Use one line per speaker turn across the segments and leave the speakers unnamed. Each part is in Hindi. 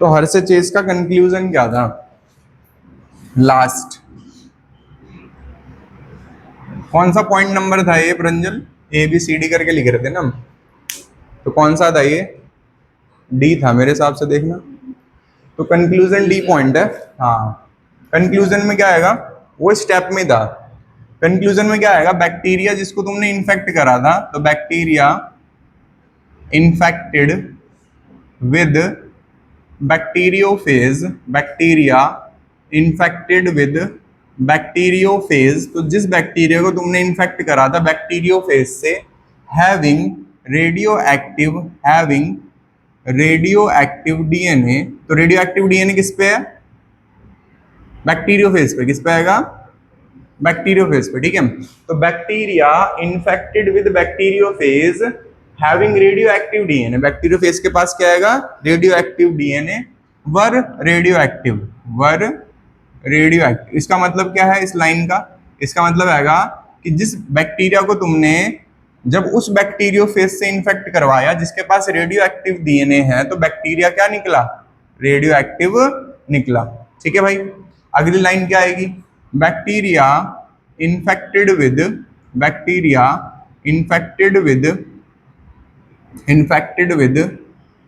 तो हर्षचेज का कंक्लूजन क्या था? लास्ट कौन सा पॉइंट नंबर था ये Pranjal? A B C D करके लिख रहे थे ना हम, तो कौन सा था ये? डी था मेरे हिसाब से, देखना। तो कंक्लूजन डी पॉइंट है। हाँ, कंक्लूजन में क्या आएगा? वो स्टेप में था। कंक्लूजन में क्या आएगा? बैक्टीरिया जिसको तुमने इन्फेक्ट करा था, तो bacteria infected with bacteriophage, bacteria infected with bacteriophage, तो जिस बैक्टीरिया को तुमने इन्फेक्ट करा था बैक्टीरियोफेज से, हैविंग रेडियो एक्टिव डीएनए, तो रेडियो एक्टिव डीएनए किस पे है? बैक्टीरियोफेज पे। किस पे आएगा? बैक्टीरियोफेज पे, ठीक है। तो bacteria infected with bacteriophage having radio active DNA, bacteriophage के पास क्या आएगा? Radio active DNA, radio active. इसका मतलब क्या है इस लाइन का? इसका मतलब आएगा कि जिस बैक्टीरिया को तुमने जब उस बैक्टीरियोफेज से इन्फेक्ट करवाया जिसके पास रेडियो एक्टिव डीएनए है, तो बैक्टीरिया क्या निकला? रेडियो एक्टिव निकला। ठीक है भाई। अगली लाइन क्या आएगी? Bacteria infected with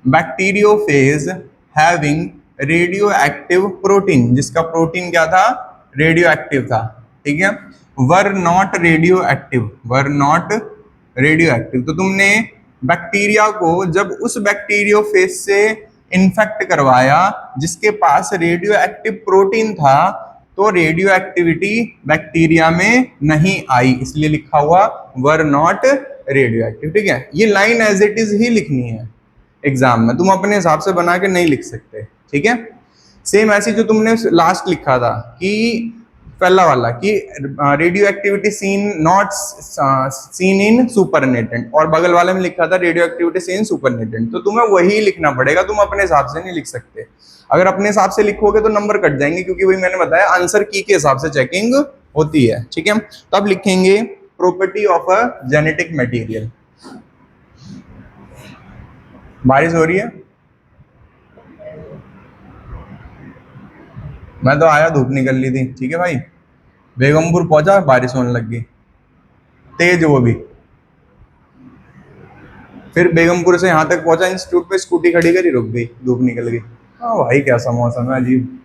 bacteriophage having radio active protein, जिसका प्रोटीन क्या था? रेडियो एक्टिव था। ठीक है। वर नॉट रेडियो एक्टिव, तो तुमने बैक्टीरिया को जब उस बैक्टीरियोफेज से इन्फेक्ट करवाया जिसके पास रेडियो एक्टिव प्रोटीन था, तो रेडियो एक्टिविटी बैक्टीरिया में नहीं आई, इसलिए लिखा हुआ वर नॉट रेडियो एक्टिव। ठीक है। ये लाइन एज इट इज ही लिखनी है एग्जाम में, तुम अपने हिसाब से बना के नहीं लिख सकते। ठीक है। सेम ऐसे जो तुमने लास्ट लिखा था कि पहला वाला कि radio activity not seen in supernatant, और बगल वाले में लिखा था रेडियो एक्टिविटी सीन सुपरनेटेंट, तो तुम्हें वही लिखना पड़ेगा, तुम अपने हिसाब से नहीं लिख सकते। अगर अपने हिसाब से लिखोगे तो नंबर कट जाएंगे, क्योंकि वही मैंने बताया आंसर की के हिसाब से चेकिंग होती है। ठीक है। तो अब लिखेंगे property of a genetic material. बारिश हो रही है? मैं तो आया, धूप निकल ली थी। ठीक है भाई। बेगमपुर पहुंचा, बारिश होने लग गई तेज, वो भी। फिर बेगमपुर से यहाँ तक पहुंचा, इंस्टीट्यूट पे स्कूटी खड़ी करी, रुक गई, धूप निकल गई। हाँ भाई, कैसा मौसम है अजीब।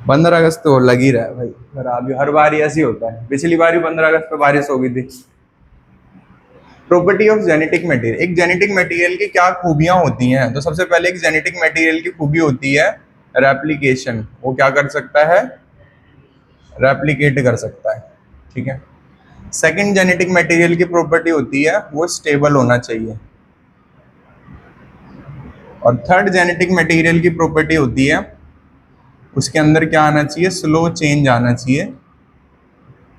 15 अगस्त तो लग ही रहा है भाई, खराब हर बार ही ऐसी होता है। पिछली बार भी 15 अगस्त पे बारिश हो गई थी। प्रॉपर्टी ऑफ जेनेटिक मटेरियल, एक जेनेटिक मटेरियल की क्या खूबियां होती हैं? तो सबसे पहले एक जेनेटिक मटेरियल की खूबी होती है रेप्लिकेशन। वो क्या कर सकता है? रेप्लिकेट कर सकता है। ठीक है। सेकंड जेनेटिक मटेरियल की प्रॉपर्टी होती है वो स्टेबल होना चाहिए। और थर्ड जेनेटिक मटेरियल की प्रॉपर्टी होती है उसके अंदर क्या आना चाहिए? स्लो चेंज आना चाहिए,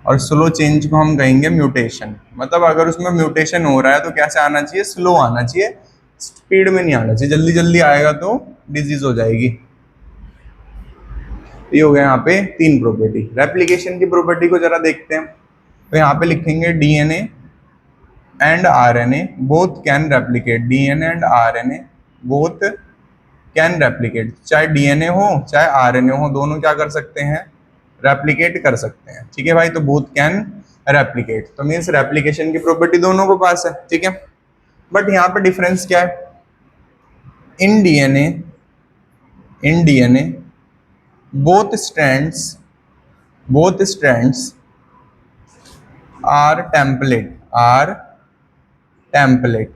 और स्लो चेंज को हम कहेंगे म्यूटेशन। मतलब अगर उसमें म्यूटेशन हो रहा है तो कैसे आना चाहिए? स्लो आना चाहिए, स्पीड में नहीं आना चाहिए। जल्दी जल्दी आएगा तो डिजीज हो जाएगी। ये हो गया यहाँ पे 3 प्रॉपर्टी। रेप्लिकेशन की प्रॉपर्टी को जरा देखते हैं। तो यहाँ पे लिखेंगे DNA and RNA both can replicate, DNA and RNA both can replicate. चाहे डीएनए हो चाहे आरएनए हो, दोनों क्या कर सकते हैं? रेप्लिकेट कर सकते हैं। ठीक है भाई। तो बोथ कैन रेप्लिकेट, तो मीन्स रेप्लिकेशन की प्रॉपर्टी दोनों को पास है। ठीक है। बट यहाँ पे डिफरेंस क्या है? In DNA both strands are template.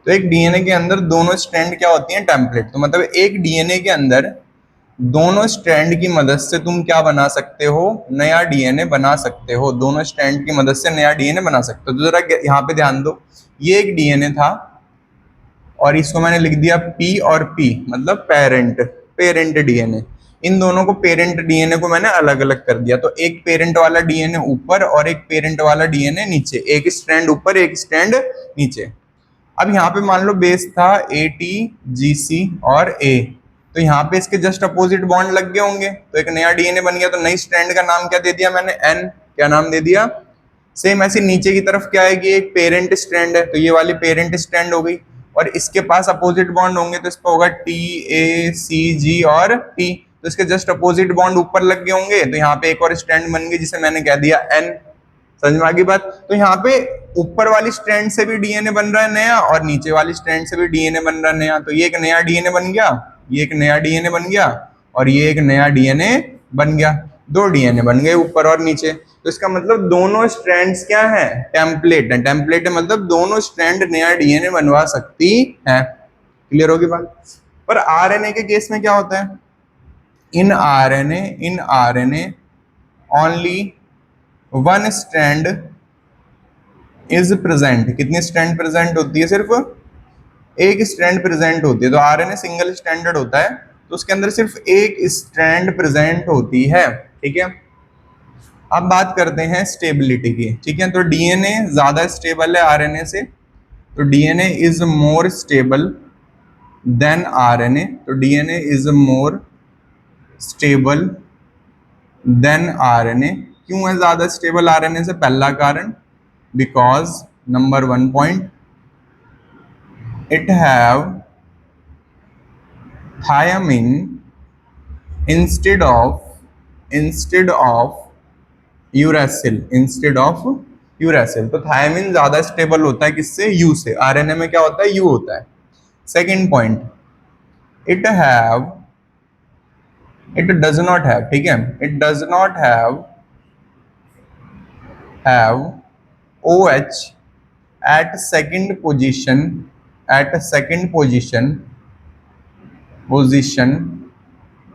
तो एक डीएनए के अंदर दोनों स्ट्रैंड क्या होती हैं? टेम्पलेट। तो मतलब एक डीएनए के अंदर दोनों स्ट्रैंड की मदद से तुम क्या बना सकते हो? नया डीएनए बना सकते हो। दोनों स्ट्रैंड की मदद से नया डीएनए बना सकते हो। तो जरा यहाँ पे ध्यान दो, ये एक डीएनए था और इसको मैंने लिख दिया पी और पी, मतलब पेरेंट डीएनए। इन दोनों को पेरेंट डीएनए को मैंने अलग अलग कर दिया। तो एक पेरेंट वाला डीएनए ऊपर और एक पेरेंट वाला डीएनए नीचे, एक स्ट्रैंड ऊपर एक स्ट्रैंड नीचे। अब यहाँ पे मान लो बेस था ATGC और A, तो यहाँ पे इसके जस्ट अपोजिट बॉन्ड लग गए होंगे, तो एक नया डीएनए बन गया। तो नई स्ट्रैंड का नाम क्या दे दिया मैंने? N। क्या नाम दे दिया? सेम ऐसे नीचे की तरफ क्या आएगी? एक पेरेंट स्ट्रैंड है, तो ये वाली पेरेंट स्ट्रैंड हो गई। और इसके पास अपोजिट बॉन्ड होंगे तो इस पर होगा TACG और T, तो इसके जस्ट अपोजिट बॉन्ड ऊपर लग गए होंगे, तो यहाँ पे एक और स्ट्रैंड बन गई जिसे मैंने कह दिया N। समझ में आ गई बात? तो यहाँ पे ऊपर वाली स्ट्रैंड से भी डीएनए बन रहा है नया और नीचे वाली स्ट्रैंड से भी डीएनए बन रहा है नया, तो ये एक नया डीएनए बन गया, ये एक नया डीएनए बन गया और ये एक नया डीएनए बन गया, दो डीएनए बन गए ऊपर और नीचे। तो इसका मतलब दोनों स्ट्रैंड्स क्या है, टेम्पलेट है। टेम्पलेट है मतलब दोनों स्ट्रैंड नया डीएनए बनवा सकती है। क्लियर होगी बात? पर आरएनए के केस में क्या होता है, in RNA only one strand is present. कितनी स्ट्रैंड प्रेजेंट होती है, सिर्फ एक स्ट्रैंड प्रेजेंट होती है। तो आरएनए सिंगल स्ट्रैंडेड होता है तो उसके अंदर सिर्फ एक स्ट्रैंड प्रेजेंट होती है। ठीक है, अब बात करते हैं स्टेबिलिटी की। ठीक है, तो डीएनए ज्यादा स्टेबल है आरएनए से, तो DNA is more stable than RNA. तो DNA is more stable than RNA. क्यों है ज्यादा स्टेबल आरएनए से? पहला कारण, because number 1 point, it have thiamine instead of uracil। तो thiamine ज्यादा स्टेबल होता है किससे? U से। आरएनए में क्या होता है? U होता है। Second point, it does not have, ठीक है, it does not have OH at second position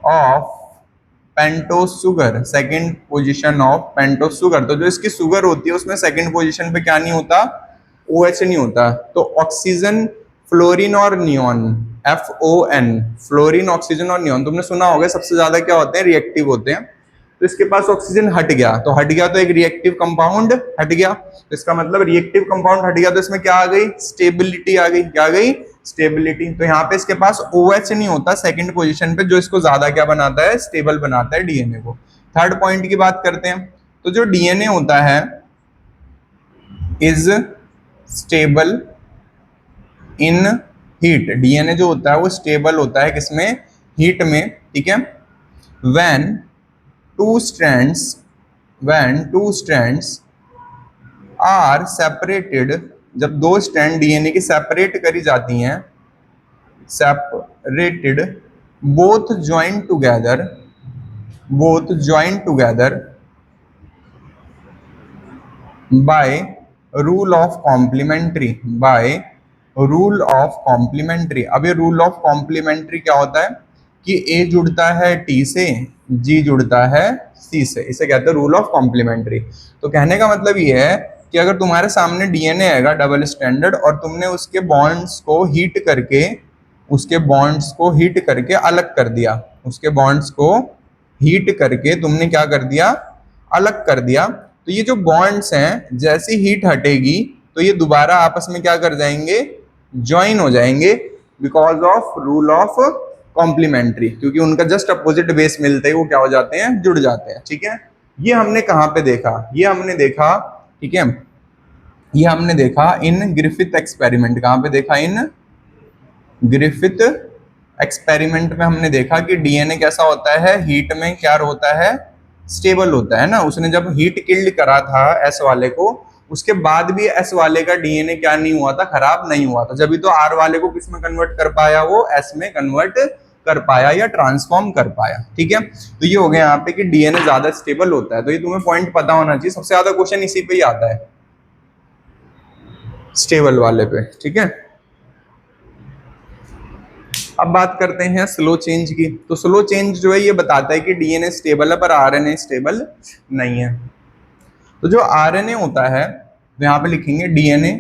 of pentose sugar, second position of pentose sugar. तो जो इसकी शुगर होती है उसमें सेकेंड पोजीशन पे क्या नहीं होता? OH नहीं होता। तो ऑक्सीजन, फ्लोरीन और नियॉन, FON, फ्लोरीन, ऑक्सीजन और नियॉन, तुमने सुना होगा सबसे ज्यादा क्या होते हैं? रिएक्टिव होते हैं। तो इसके पास ऑक्सीजन हट गया, तो हट गया तो एक रिएक्टिव कंपाउंड हट गया, तो इसका मतलब रिएक्टिव कंपाउंड हट गया तो इसमें क्या आ गई? स्टेबिलिटी आ गई। क्या आ गई? स्टेबिलिटी। तो यहाँ पे इसके पास OH नहीं होता सेकंड पोजीशन पे, जो इसको ज्यादा क्या बनाता है? स्टेबल बनाता है डीएनए को। थर्ड पॉइंट की बात करते हैं, तो जो डीएनए होता है is stable in heat. DNA जो होता है वो स्टेबल होता है किसमें? हीट में। ठीक है, when two strands are separated, जब दो स्ट्रैंड डीएनए की सेपरेट करी जाती हैं, separated both join together by rule of complementary, अब ये रूल ऑफ कॉम्प्लीमेंट्री क्या होता है कि A जुड़ता है T से, G जुड़ता है C से, इसे कहते हैं रूल ऑफ कॉम्प्लीमेंट्री। तो कहने का मतलब ये है कि अगर तुम्हारे सामने डीएनए आएगा डबल स्टैंडर्ड और तुमने उसके बॉन्ड्स को हीट करके अलग कर दिया, तुमने क्या कर दिया? अलग कर दिया, तो ये जो बॉन्ड्स हैं जैसी हीट हटेगी तो ये दोबारा आपस में क्या कर जाएंगे? ज्वाइन हो जाएंगे, because of rule of complementary, क्योंकि उनका जस्ट अपोजिट बेस मिलते ही वो क्या हो जाते हैं? जुड़ जाते हैं। ठीक है, ये हमने कहाँ पे देखा? ये हमने देखा, ठीक है, ये हमने देखा इन ग्रिफिथ एक्सपेरिमेंट। कहाँ पे देखा? इन ग्रिफिथ एक्सपेरिमेंट में हमने देखा कि डीएनए कैसा होता है? हीट में क्या होता है? स्टेबल होता है ना। उसने जब हीट किल्ड करा था एस वाले को, उसके बाद भी एस वाले का डीएनए क्या नहीं हुआ था? खराब नहीं हुआ था। जब भी तो आर वाले को किस में कन्वर्ट कर पाया? वो एस में कन्वर्ट कर पाया या ट्रांसफॉर्म कर पाया। ठीक है, तो ये हो गया यहाँ पे कि डीएनए ज्यादा स्टेबल होता है। तो ये तुम्हें पॉइंट पता होना चाहिए, सबसे ज्यादा क्वेश्चन इसी पे ही आता है, स्टेबल वाले पे। ठीक है, अब बात करते हैं स्लो चेंज की। तो स्लो चेंज जो है ये बताता है कि डीएनए स्टेबल है पर आरएनए स्टेबल नहीं है। तो जो आरएनए होता है तो यहाँ पे लिखेंगे DNA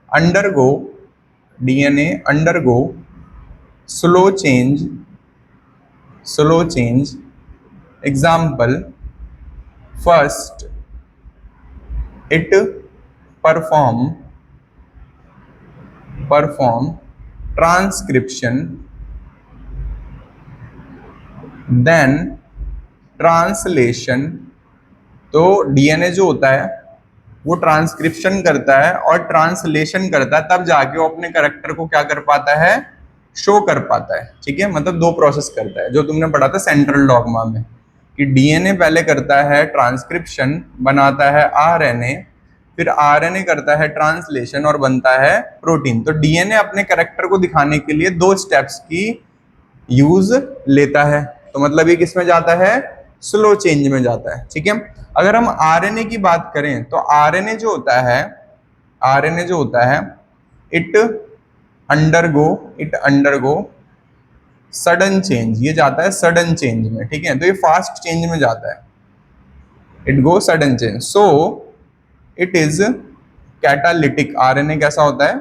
undergo slow change. Example, first it perform transcription, then translation. तो डीएनए जो होता है वो ट्रांसक्रिप्शन करता है और ट्रांसलेशन करता है, तब जाके वो अपने करेक्टर को क्या कर पाता है, शो कर पाता है। ठीक है, मतलब दो प्रोसेस करता है, जो तुमने पढ़ा था सेंट्रल डॉग्मा में कि डीएनए पहले करता है ट्रांसक्रिप्शन, बनाता है आरएनए, फिर आरएनए करता है ट्रांसलेशन और बनता है प्रोटीन। तो डीएनए अपने करेक्टर को दिखाने के लिए दो स्टेप्स की यूज लेता है। तो मतलब ये किस में जाता है, स्लो चेंज में जाता है। ठीक है, अगर हम आरएनए की बात करें तो आरएनए जो होता है, आरएनए जो होता है, इट अंडरगो सडन चेंज, ये जाता है सडन चेंज में। ठीक है, तो ये फास्ट चेंज में जाता है, it go sudden change, so it is catalytic. RNA कैसा होता है,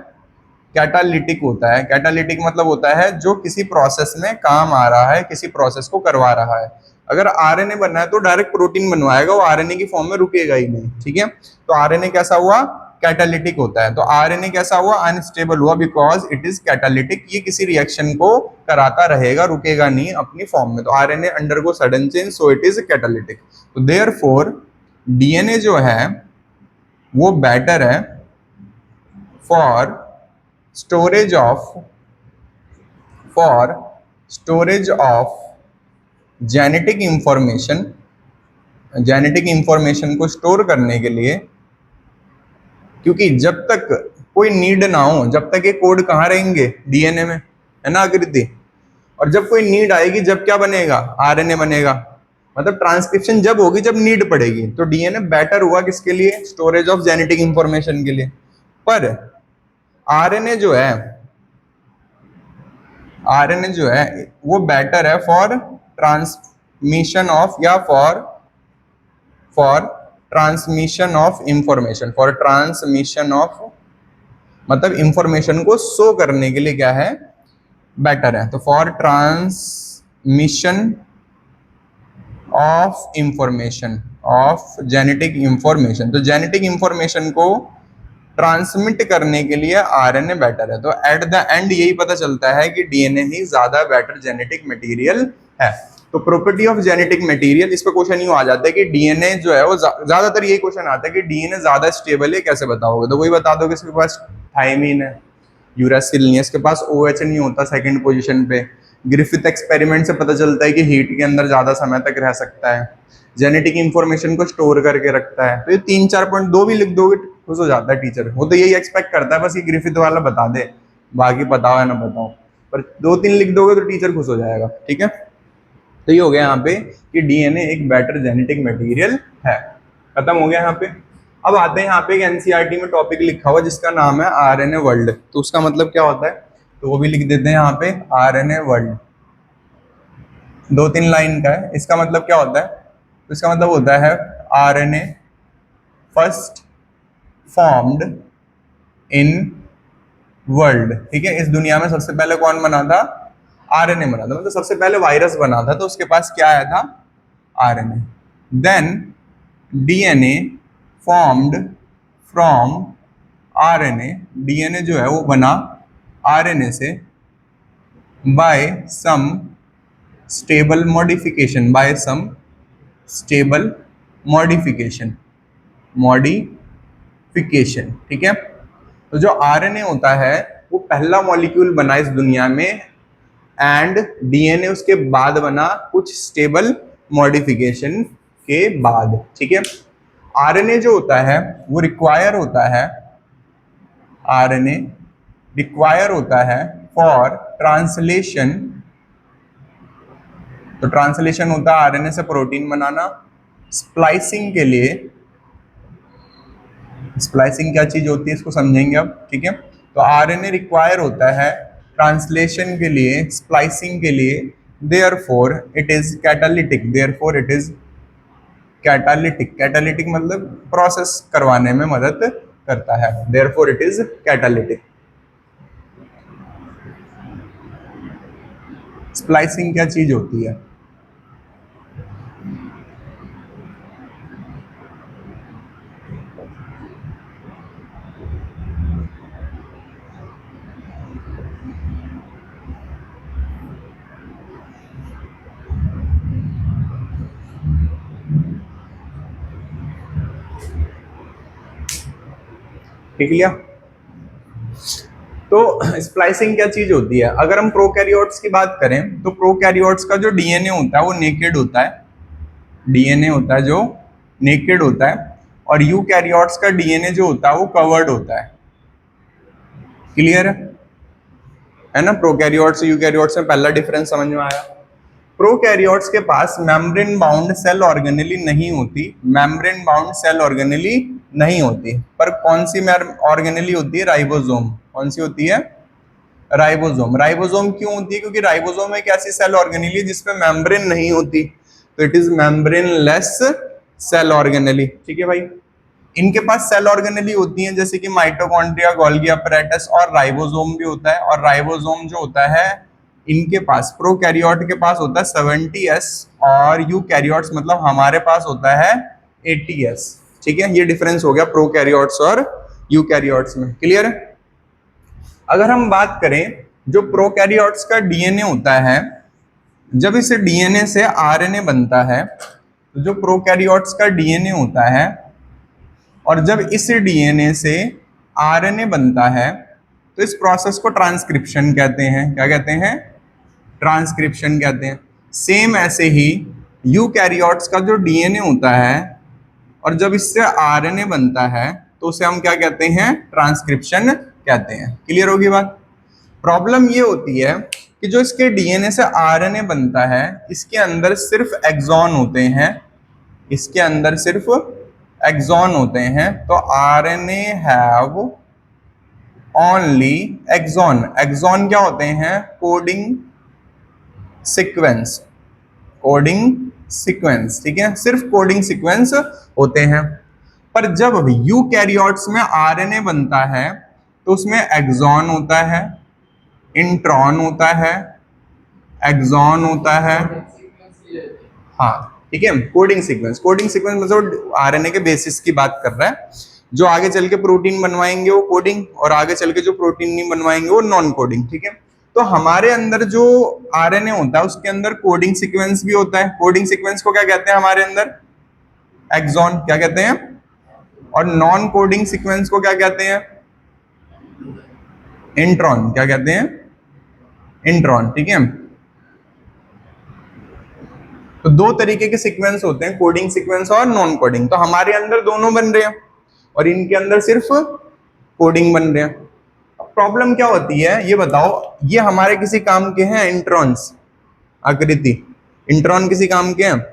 कैटालिटिक होता है। कैटालिटिक मतलब होता है जो किसी प्रोसेस में काम आ रहा है, किसी प्रोसेस को करवा रहा है। अगर आरएनए बनना है तो डायरेक्ट प्रोटीन बनवाएगा, वो आरएनए की फॉर्म में रुकेगा ही नहीं। ठीक है, तो आरएनए कैसा हुआ, कैटालिटिक होता है। तो आरएनए कैसा हुआ, अनस्टेबल हुआ, बिकॉज इट इज कैटालिटिक, ये किसी रिएक्शन को कराता रहेगा, रुकेगा नहीं अपनी फॉर्म में। तो RNA undergo sudden change, so it is catalytic. तो देयरफॉर डीएनए जो है वो बेटर है for storage of genetic information, genetic information को स्टोर करने के लिए। क्योंकि जब तक कोई नीड ना हो, जब तक ये कोड कहाँ रहेंगे, डीएनए में, है ना आकृति। और जब कोई नीड आएगी, जब क्या बनेगा, आरएनए बनेगा। मतलब ट्रांसक्रिप्शन जब होगी जब नीड पड़ेगी। तो डीएनए बेटर हुआ किसके लिए, स्टोरेज ऑफ जेनेटिक इंफॉर्मेशन के लिए। पर आरएनए जो है, आरएनए जो है वो बेटर है फॉर ट्रांसमिशन ऑफ, या for transmission of information, for transmission of, मतलब इंफॉर्मेशन को शो करने के लिए क्या है, बेटर है। तो for transmission of information, of genetic information, तो जेनेटिक इंफॉर्मेशन को ट्रांसमिट करने के लिए आरएनए बेटर है। तो एट द एंड यही पता चलता है कि डीएनए ही ज्यादा बेटर जेनेटिक मटेरियल है। तो प्रॉपर्टी ऑफ जेनेटिक मटेरियल, इस पे क्वेश्चन यूं आ जाता है कि डीएनए जो है वो ज्यादातर यही क्वेश्चन आता है कि डीएनए ज्यादा स्टेबल है, कैसे बताओगे। तो वही बता दो कि इसके पास थायमीन है, यूरासिल नहीं है, इसके पास OH नहीं होता सेकंड पोजीशन पे। ग्रिफिथ एक्सपेरिमेंट से पता चलता है कि हीट के अंदर ज्यादा समय तक रह सकता है, जेनेटिक इंफॉर्मेशन को स्टोर करके रखता है। तो ये 3-4 पॉइंट, दो भी लिख दोगे खुश हो जाता है टीचर। वो तो यही एक्सपेक्ट करता है बस ये ग्रिफिथ वाला बता दे, बाकी बताओ या ना बताओ, पर 2-3 लिख दोगे तो टीचर खुश हो जाएगा। ठीक है, तो ये हो गया यहाँ पे कि डीएनए एक बेटर जेनेटिक मटेरियल है। खत्म हो गया यहाँ पे। अब आते हैं यहाँ पे एक एनसीईआरटी में टॉपिक लिखा हुआ जिसका नाम है आरएनए वर्ल्ड। तो उसका मतलब क्या होता है, तो वो भी लिख देते हैं यहाँ पे, आरएनए वर्ल्ड 2-3 लाइन का है। इसका मतलब क्या होता है, तो इसका मतलब होता है RNA first formed in world. ठीक है, इस दुनिया में सबसे पहले कौन बना था, आरएनए बना था। मतलब सबसे पहले वायरस बना था तो उसके पास क्या आया था, RNA. Then DNA formed from RNA, DNA जो है वो बना आरएनए से by some stable modification, by some stable modification, modification. ठीक है, तो जो आरएनए होता है वो पहला मॉलिक्यूल बना इस दुनिया में, एंड डीएनए उसके बाद बना कुछ स्टेबल मॉडिफिकेशन के बाद। ठीक है, आरएनए जो होता है वो रिक्वायर होता है, आरएनए रिक्वायर होता है फॉर ट्रांसलेशन। तो ट्रांसलेशन होता है आरएनए से प्रोटीन बनाना, स्प्लाइसिंग के लिए, स्प्लाइसिंग क्या चीज होती है इसको समझेंगे अब। ठीक है, तो आरएनए रिक्वायर होता है ट्रांसलेशन के लिए, स्प्लाइसिंग के लिए, therefore it is catalytic, therefore it is catalytic. Catalytic मतलब प्रोसेस करवाने में मदद करता है, therefore it is catalytic. Splicing क्या चीज होती है, ठीक लिया। तो स्प्लाइसिंग क्या चीज होती है? अगर हम प्रोकैरियोट्स की बात करें तो प्रोकैरियोट्स का जो डीएनए होता है वो नेकेड होता है, डीएनए होता है जो नेकेड होता है, और यूकैरियोट्स का डीएनए जो होता है वो कवर्ड होता है। क्लियर है ना? प्रोकैरियोट्स यूकैरियोट्स में पहला डिफरेंस समझ में आया। प्रोकैरियोट्स के पास मेम्ब्रेन बाउंड सेल ऑर्गेनेली नहीं होती, मेम्ब्रेन बाउंड सेल ऑर्गेनेली नहीं होती, पर कौन सी ऑर्गेनेली होती है? राइबोसोम। कौन सी होती है? राइबोसोम। राइबोसोम क्यों होती है? क्योंकि राइबोसोम एक ऐसी सेल ऑर्गेनेली है जिसमें मेम्ब्रेन नहीं होती, तो it is membrane less cell organelle. ठीक है भाई। इनके पास सेल ऑर्गेनेली होती हैं जैसे कि माइटोकॉन्ड्रिया, गोल्गी अपैरेटस, और राइबोसोम भी होता है। और राइबोसोम जो होता है इनके पास, प्रोकैरियोट के पास होता है 70S, और यूकैरियोट्स मतलब हमारे पास होता है 80S। ठीक है, ये डिफरेंस हो गया प्रोकैरियोट्स और यूकैरियोट्स में। क्लियर है? अगर हम बात करें जो प्रोकैरियोट्स का डीएनए होता है, जब इस डीएनए से आरएनए बनता है, तो जो प्रोकैरियोट्स का डीएनए होता है और जब इस डीएनए से आरएनए बनता है तो इस प्रोसेस को ट्रांसक्रिप्शन कहते हैं। क्या कहते हैं? ट्रांसक्रिप्शन कहते हैं। सेम ऐसे ही यूकैरियोट्स का जो डीएनए होता है और जब इससे आरएनए बनता है तो उसे हम क्या कहते हैं? ट्रांसक्रिप्शन कहते हैं। क्लियर होगी बात? प्रॉब्लम ये होती है कि जो इसके डीएनए से आरएनए बनता है इसके अंदर सिर्फ एक्सॉन होते हैं, इसके अंदर सिर्फ एक्सॉन होते हैं। तो RNA have only exon. Exon क्या होते हैं? Coding sequence. कोडिंग सीक्वेंस, ठीक है, सिर्फ कोडिंग सीक्वेंस होते हैं। पर जब यूकैरियोट्स में आरएनए बनता है तो उसमें एक्सॉन होता है, इंट्रॉन होता है, एक्सॉन होता है। हाँ ठीक है, कोडिंग सीक्वेंस। कोडिंग सीक्वेंस मतलब आरएनए के बेसिस की बात कर रहा है। जो आगे चल के प्रोटीन बनवाएंगे वो कोडिंग, और आगे चल के जो प्रोटीन नहीं बनवाएंगे वो नॉन कोडिंग। ठीक है, तो हमारे अंदर जो आरएनए होता है उसके अंदर कोडिंग सीक्वेंस भी होता है। कोडिंग सीक्वेंस को क्या कहते हैं हमारे अंदर? एक्सॉन। क्या कहते हैं? और नॉन कोडिंग सीक्वेंस को क्या कहते हैं? इंट्रॉन। क्या कहते हैं? इंट्रॉन। ठीक है, तो दो तरीके के सीक्वेंस होते हैं, कोडिंग सीक्वेंस और नॉन कोडिंग। तो हमारे अंदर दोनों बन रहे हैं और इनके अंदर सिर्फ कोडिंग बन रहे हैं। प्रॉब्लम क्या होती है ये बताओ? ये हमारे किसी काम के हैं इंट्रॉन्स? आकृति, इंट्रॉन किसी काम के हैं?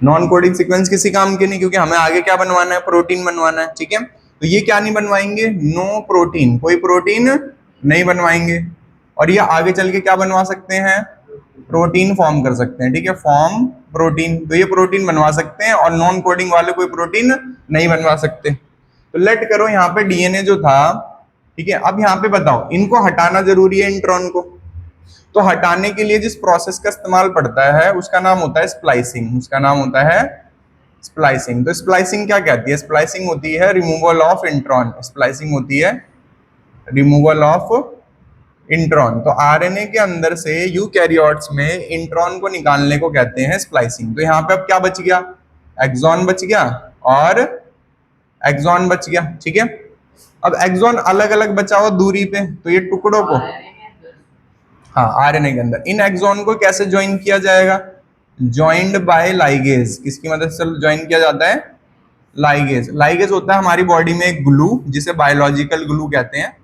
नॉन कोडिंग सीक्वेंस किसी काम के नहीं, क्योंकि हमें आगे क्या बनवाना है? प्रोटीन बनवाना है। ठीक है, तो ये क्या नहीं बनवाएंगे? नो प्रोटीन, कोई प्रोटीन नहीं बनवाएंगे। और ये आगे चल के क्या बनवा सकते हैं? प्रोटीन फॉर्म कर सकते हैं। ठीक है, फॉर्म प्रोटीन, तो ये प्रोटीन बनवा सकते हैं और नॉन कोडिंग वाले कोई प्रोटीन नहीं बनवा सकते। तो लेट करो यहाँ पे डीएनए जो था, ठीक है, अब यहाँ पे बताओ इनको हटाना जरूरी है इंट्रॉन को, तो हटाने के लिए जिस प्रोसेस का इस्तेमाल पड़ता है उसका नाम होता है स्प्लाइसिंग। उसका नाम होता है स्प्लाइसिंग। तो स्प्लाइसिंग क्या कहती है? स्प्लाइसिंग होती है रिमूवल ऑफ इंट्रॉन। स्प्लाइसिंग होती है रिमूवल ऑफ इंट्रॉन। तो आरएनए के अंदर से यूकैरियोट्स में इंट्रॉन को निकालने को कहते हैं स्प्लाइसिंग। तो यहाँ पे अब क्या बच गया? एक्सॉन बच गया और एक्सॉन बच गया। ठीक है, अब एक्सॉन अलग अलग बचा हो दूरी पे, तो ये टुकड़ों को, हाँ आरएनए के अंदर, इन एक्सॉन को कैसे ज्वाइन किया जाएगा? Joined bye ligase. किसकी मदद से ज्वाइन किया जाता है? लाइगेज। लाइगेज होता है हमारी बॉडी में एक ग्लू जिसे बायोलॉजिकल ग्लू कहते हैं।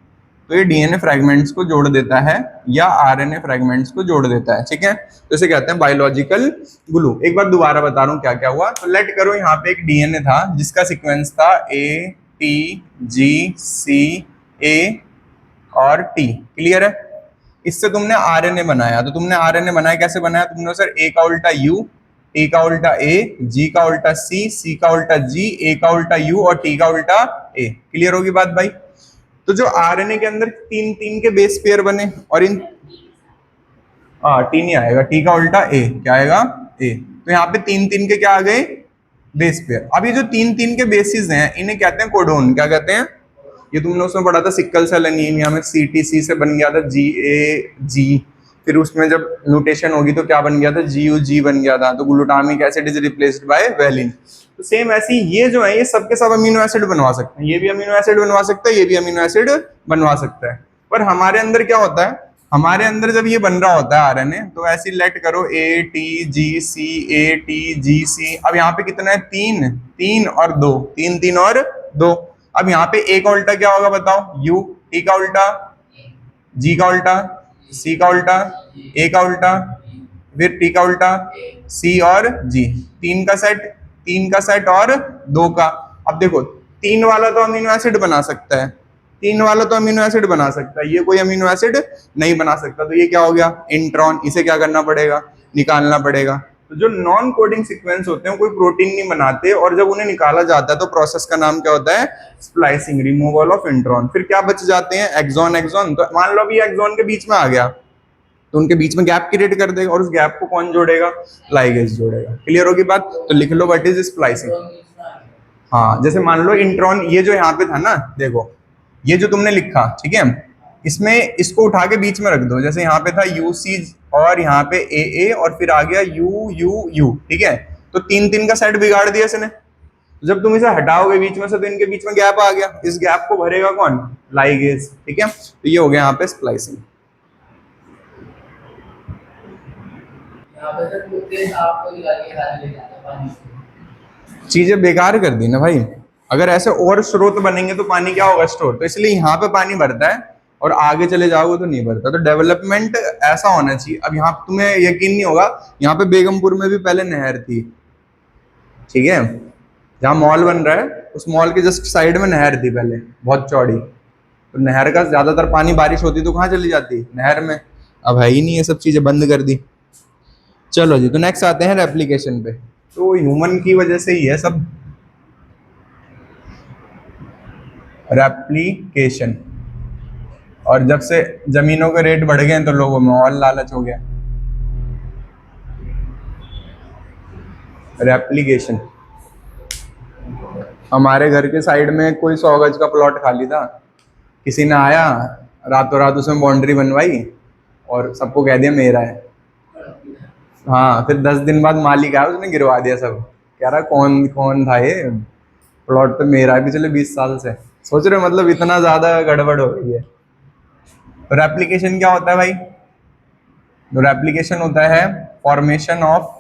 तो ये डीएनए फ्रैगमेंट्स को जोड़ देता है या आरएनए फ्रैगमेंट्स को जोड़ देता है। ठीक है, तो इसे कहते हैं बायोलॉजिकल ग्लू। एक बार दोबारा बता रहा हूँ क्या क्या हुआ। तो लेट करो यहाँ पे एक डीएनए था जिसका सीक्वेंस था ATGCA और T। क्लियर है? इससे तुमने आरएनए बनाया। तो तुमने आरएनए बनाया, कैसे बनाया तुमने? सर A का उल्टा U, T का उल्टा A, G का उल्टा C, C का उल्टा G, A का उल्टा U और T का उल्टा A। क्लियर होगी बात भाई? तो जो आरएनए के अंदर तीन तीन के बेस पेयर बने और इन टी नहीं आएगा, टी का उल्टा ए। क्या आएगा? ए। तो यहाँ पे तीन तीन के क्या आ गए? Base pair. अब ये जो तीन तीन के बेसिस हैं इन्हें कहते हैं कोडोन। क्या कहते हैं? ये तुमने उसमें पढ़ा था सिक्कल सेल एनीमिया में, CTC से बन गया था GAG। फिर उसमें जब म्यूटेशन होगी तो क्या बन गया था, GUG बन गया था, तो glutamic acid is replaced by valine. तो सेम ऐसी ये जो है ये सब के सब अमीनो एसिड बनवा सकते हैं, ये भी अमीनो एसिड बनवा सकता है, ये भी अमीनो एसिड बनवा सकता है। पर हमारे अंदर क्या होता है, हमारे अंदर जब ये बन रहा होता है आरएनए, तो ऐसी लेट करो ATGC ATGC। अब यहाँ पे कितना है, 3 3 और 2, 3 3 और 2। अब यहाँ पे A का उल्टा क्या होगा बताओ, U, T का उल्टा G का उल्टा, C का उल्टा, A का उल्टा, फिर T का उल्टा, C और G। 3 का सेट, 3 का सेट और 2 का। अब देखो 3 वाला तो अमीनो एसिड बना सकता है, 3 वाला तो अमीनो एसिड बना सकता है, ये कोई अमीनो एसिड नहीं बना सकता। तो ये क्या हो गया, इंट्रॉन। इसे क्या करना पड़ेगा, निकालना पड़ेगा। तो जो नॉन कोडिंग सीक्वेंस होते हैं कोई प्रोटीन नहीं बनाते, और जब उन्हें निकाला जाता है तो प्रोसेस का नाम क्या होता है, स्प्लाइसिंग, रिमूवल ऑफ इंट्रॉन। फिर क्या बच जाते हैं, एक्सॉन। एक्सॉन तो मान लो अभी एक्सॉन के बीच में आ गया, तो उनके बीच में गैप क्रिएट कर देगा, और उस गैप को कौन जोड़ेगा, लाइगेज जोड़ेगा। क्लियर होगी बात, तो लिख लो व्हाट इज स्प्लाइसिंग। हाँ, जैसे मान लो इंट्रॉन ये जो यहाँ पे था ना, देखो ये जो तुमने लिखा, ठीक है, इसमें इसको उठा के बीच में रख दो। जैसे यहाँ पे था UC और यहाँ पे AA और फिर आ गया UUU, ठीक है। तो 3 3 का सेट बिगाड़ दिया इसने। जब तुम इसे हटाओगे बीच में से तो इनके बीच में गैप आ गया, इस गैप को भरेगा कौन, लाइगेज, ठीक है। तो ये हो गया यहाँ पे स्प्लाइसिंग। चीजें बेकार कर दी ना भाई। अगर ऐसे और स्रोत बनेंगे तो पानी क्या होगा, स्टोर। तो इसलिए यहाँ पे पानी भरता है और आगे चले जाओगे तो नहीं भरता। तो डेवलपमेंट ऐसा होना चाहिए। अब यहाँ तुम्हें यकीन नहीं होगा, यहाँ पे बेगमपुर में भी पहले नहर थी, ठीक है। जहाँ मॉल बन रहा है उस मॉल के जस्ट साइड में नहर थी पहले, बहुत चौड़ी। तो नहर का ज्यादातर पानी बारिश होती तो कहाँ चली जाती, नहर में। अब है ही नहीं, ये सब चीजें बंद कर दी। चलो जी, तो नेक्स्ट आते हैं रेप्लिकेशन पे। तो ह्यूमन की वजह से ही है सब, रेप्लिकेशन। और जब से जमीनों के रेट बढ़ गए तो लोगों में और लालच हो गया। रेप्लिकेशन, हमारे घर के साइड में कोई 100 गज का प्लॉट खाली था, किसी ने आया रातों रात उसमें बाउंड्री बनवाई और सबको कह दिया मेरा है। हाँ, फिर 10 दिन बाद मालिक आया, उसने गिरवा दिया सब। कह रहा कौन कौन था ये, प्लॉट तो मेरा है पिछले 20 साल से। सोच रहे हो, मतलब इतना ज्यादा गड़बड़ हो गई है। तो रेप्लिकेशन क्या होता है भाई, तो रेप्लिकेशन होता है फॉर्मेशन ऑफ,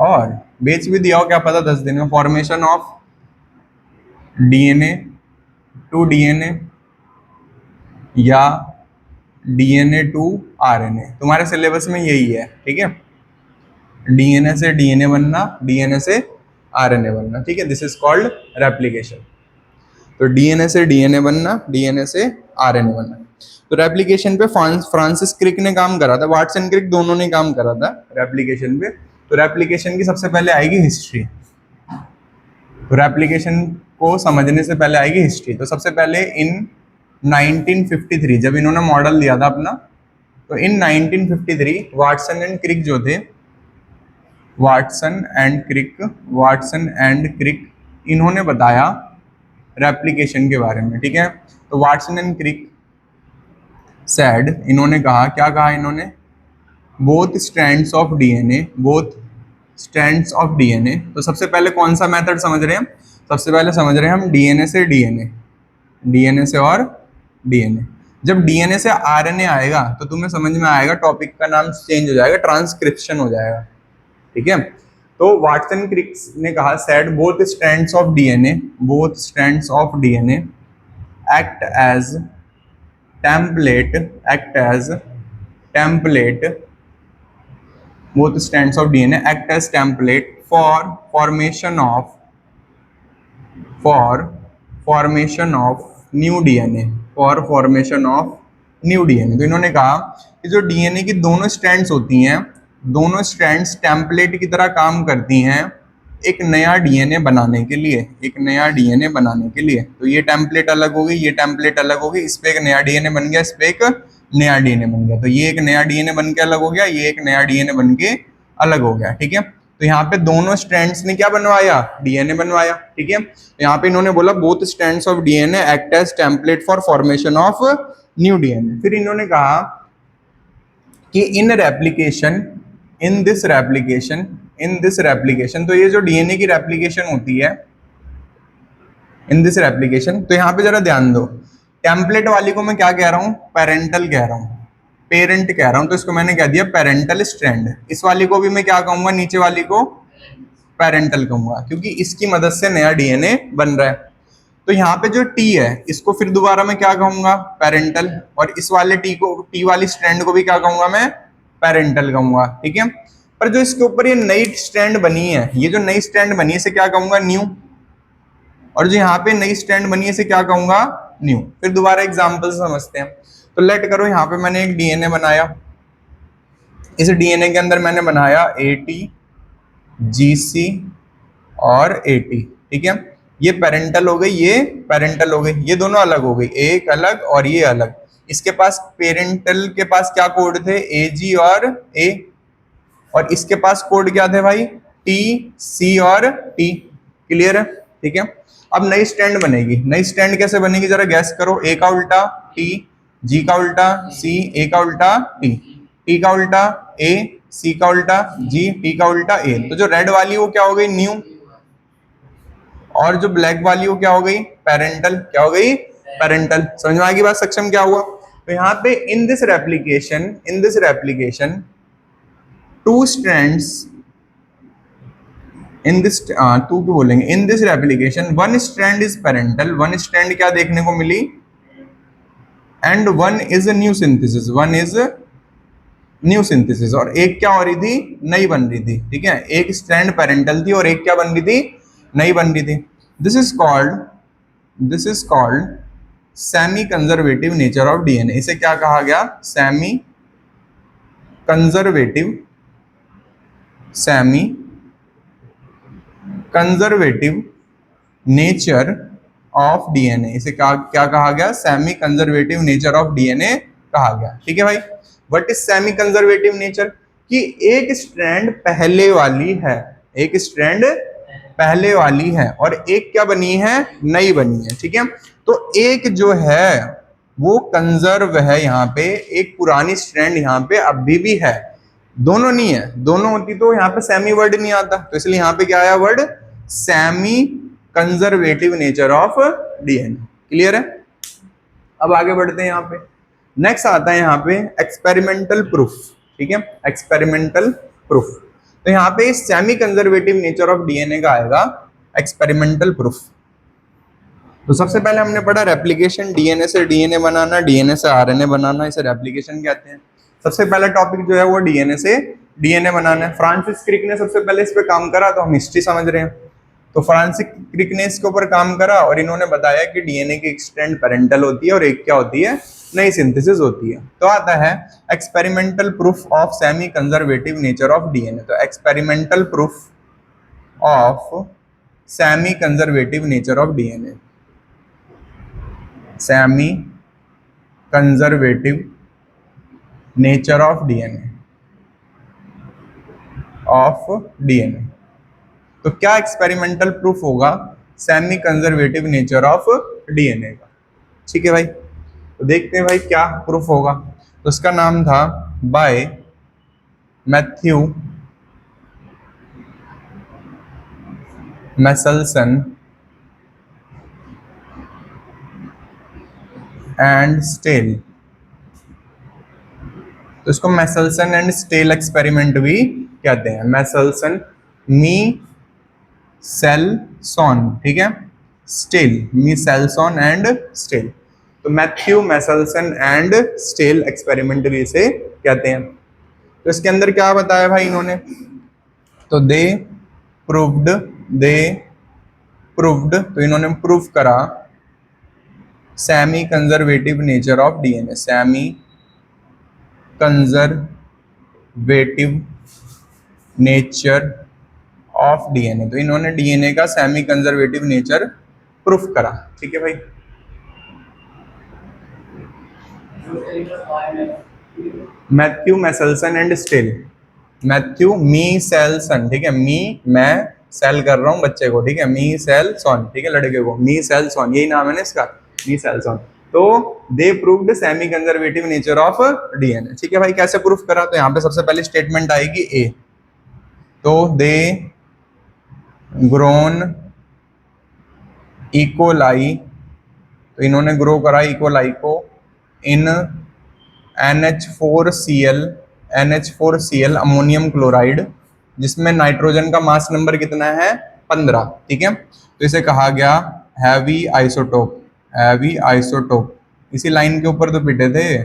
और बेच भी दिया हो क्या पता 10 दिन में, formation of DNA to DNA या DNA टू RNA। तुम्हारे सिलेबस में यही है, ठीक है। DNA से DNA बनना, DNA से RNA बनना, ठीक है। This is called replication. तो DNA से DNA बनना, DNA से RNA बनना। तो रेप्लिकेशन पे फ्रांसिस क्रिक ने काम करा था, वाटसन क्रिक दोनों ने काम करा था रेप्लिकेशन पे। तो रेप्लिकेशन की सबसे पहले आएगी हिस्ट्री। तो रेप्लिकेशन को समझने से पहले आएगी हिस्ट्री। तो सबसे पहले इन 1953 जब इन्होंने मॉडल दिया था अपना, तो इन 1953 वाटसन एंड क्रिक जो थे, वाटसन एंड क्रिक इन्होंने बताया रेप्लिकेशन के बारे में, ठीक है। तो वाटसन एंड क्रिक सेड, इन्होंने कहा, क्या कहा इन्होंने, बोथ स्ट्रैंड्स ऑफ DNA। तो सबसे पहले कौन सा मेथड समझ रहे हैं हम, सबसे पहले समझ रहे हैं हम DNA से और DNA। जब DNA से RNA आएगा तो तुम्हें समझ में आएगा, टॉपिक का नाम चेंज हो जाएगा, ट्रांसक्रिप्शन हो जाएगा, ठीक है। तो वाटसन क्रिक ने कहा, said both strands of DNA act as template, both strands of DNA act as template for formation of new DNA, तो इन्होंने कहा कि जो DNA की दोनों स्ट्रैंड्स होती हैं, दोनों स्ट्रैंड्स टेम्पलेट की तरह काम करती हैं एक नया DNA बनाने के लिए, तो ये टेम्पलेट अलग हो गई, ये टेम्पलेट अलग हो गई, इस पे एक नया DNA बन गया, इस पे एक नया DNA बन गया। तो ये एक नया DNA बन के अलग हो गया, ये एक नया DNA बन के अलग हो गया, ठीक है। तो यहाँ पे दोनों स्ट्रैंड्स ने क्या बनवाया, डीएनए बनवाया, ठीक है। तो यहाँ पे इन्होंने बोला both strands of DNA act as template for formation of new DNA. फिर इन्होंने कहा कि इन दिस रेप्लिकेशन, तो ये जो डीएनए की रेप्लिकेशन होती है, इन दिस रेप्लिकेशन, तो यहाँ पे जरा ध्यान दो, टेम्पलेट वाली को मैं क्या कह रहा हूँ, पेरेंटल कह रहा हूँ, पेरेंट कह रहा हूँ, तो इसको मैंने कह दिया पेरेंटल स्ट्रैंड। इस वाली को भी मैं क्या कहूंगा, नीचे वाली को पेरेंटल कहूंगा, क्योंकि इसकी मदद से नया डीएनए बन रहा है। तो यहाँ पे जो टी है इसको फिर दोबारा मैं क्या कहूंगा, पेरेंटल, और इस वाले टी वाली स्ट्रैंड को भी क्या कहूंगा, मैं पेरेंटल कहूंगा, ठीक है। पर जो इसके ऊपर ये नई स्ट्रैंड बनी है, ये जो नई स्ट्रैंड बनी है इसे क्या कहूंगा, न्यू, और जो यहाँ पे नई स्ट्रैंड बनी है इसे क्या कहूंगा, न्यू। फिर दोबारा एग्जांपल समझते हैं। तो लेट करो यहाँ पे मैंने एक डीएनए बनाया, इस डीएनए के अंदर मैंने बनाया एटी, जीसी और एटी, ठीक है। ये पेरेंटल हो गई, ये पेरेंटल हो गई, ये दोनों अलग हो गई, एक अलग और ये अलग। इसके पास पेरेंटल के पास क्या कोड थे, एजी और ए, और इसके पास कोड क्या थे भाई, टी, सी और टी। क्लियर है, ठीक है। अब नई स्टैंड बनेगी, नई स्टैंड कैसे बनेगी जरा गैस करो, ए का उल्टा टी, जी का उल्टा सी, ए का उल्टा टी, टी का उल्टा ए, सी का उल्टा जी, टी का उल्टा ए। तो जो रेड वाली वो क्या हो गई, न्यू, और जो ब्लैक वाली वो क्या हो गई, पेरेंटल। क्या हो गई, पेरेंटल। समझ में आएगी बात, सक्षम क्या हुआ। तो यहाँ पे in this replication two strands, in this two क्यों बोलेंगे, in this replication one strand is parental, one strand क्या देखने को मिली, and one is new synthesis, one is new synthesis, और एक क्या हो रही थी, नई बन रही थी, ठीक है। एक स्ट्रैंड पेरेंटल थी और एक क्या बन रही थी, नई बन रही थी। This is called semi conservative nature of DNA. इसे क्या कहा गया, semi conservative nature of DNA. इसे क्या कहा गया, semi conservative nature of DNA कहा गया, ठीक है भाई। What is semi conservative nature, कि एक स्ट्रैंड पहले वाली है, एक स्ट्रैंड पहले वाली है और एक क्या बनी है, नई बनी है, ठीक है। तो एक जो है वो कंजर्व है यहाँ पे, एक पुरानी स्ट्रैंड यहाँ पे अभी भी है, दोनों नहीं है, दोनों होती तो यहाँ पे सेमी वर्ड नहीं आता, तो इसलिए यहाँ पे क्या आया word, semi conservative nature of DNA. Clear है। अब आगे बढ़ते हैं, यहाँ पे नेक्स्ट आता है यहाँ पे एक्सपेरिमेंटल प्रूफ, ठीक है, एक्सपेरिमेंटल प्रूफ। तो यहाँ पे semi conservative nature of DNA का आएगा एक्सपेरिमेंटल प्रूफ। तो सबसे पहले हमने पढ़ा रेप्लिकेशन, डीएनए से डीएनए बनाना, डीएनए से आरएनए बनाना, इसे रेप्लिकेशन कहते हैं। सबसे पहला टॉपिक जो है वो डीएनए से डीएनए बनाना है। फ्रांसिस क्रिक ने सबसे पहले इस पे काम करा, तो हम हिस्ट्री समझ रहे हैं। तो फ्रांसिस क्रिक ने इसके ऊपर काम करा और इन्होंने बताया कि डीएनए की एक स्ट्रैंड पेरेंटल होती है और एक क्या होती है, नई सिंथेसिस होती है। तो आता है experimental proof of semi conservative nature of DNA. तो experimental proof of semi conservative nature of DNA, semi conservative nature of DNA. तो क्या एक्सपेरिमेंटल प्रूफ होगा semi conservative nature of DNA का, ठीक है भाई। तो देखते हैं भाई क्या प्रूफ होगा। तो उसका नाम था बाय मैथ्यू मैसलसन एंड स्टेल। तो इसको मैसलसन एंड स्टेल एक्सपेरिमेंट भी कहते हैं, मैसलसन मीसेल्सॉन, ठीक है, स्टेल, मीसेल्सॉन एंड स्टेल। तो मैथ्यू मैसलसन एंड स्टेल एक्सपेरिमेंट भी इसे कहते हैं। तो इसके अंदर क्या बताया भाई इन्होंने, तो दे प्रूव्ड, तो इन्होंने प्रूव करा semi conservative nature of DNA, semi conservative nature of DNA. तो इन्होंने डीएनए का सेमी कंजर्वेटिव नेचर प्रूफ करा, ठीक है भाई। मैथ्यू मैसलसन एंड स्टेल, मैथ्यू मीसेल्सन, ठीक है, मैं सेल कर रहा हूँ बच्चे को, ठीक है, मीसेल्सन, ठीक है, लड़के को मीसेल्सन, यही नाम है ना इसका, मीसेल्सन। तो they proved semi conservative nature of DNA, ठीक है भाई। कैसे प्रूफ करा? तो यहाँ पे सबसे पहले स्टेटमेंट आएगी ए, तो दे ग्रोन इकोलाई, तो इन्होंने ग्रो करा इकोलाई को इन NH4Cl अमोनियम क्लोराइड, जिसमें नाइट्रोजन का मास नंबर कितना है? 15, ठीक है। तो इसे कहा गया हैवी आइसोटोप, हैवी आइसोटोप। इसी लाइन के ऊपर तो पिटे थे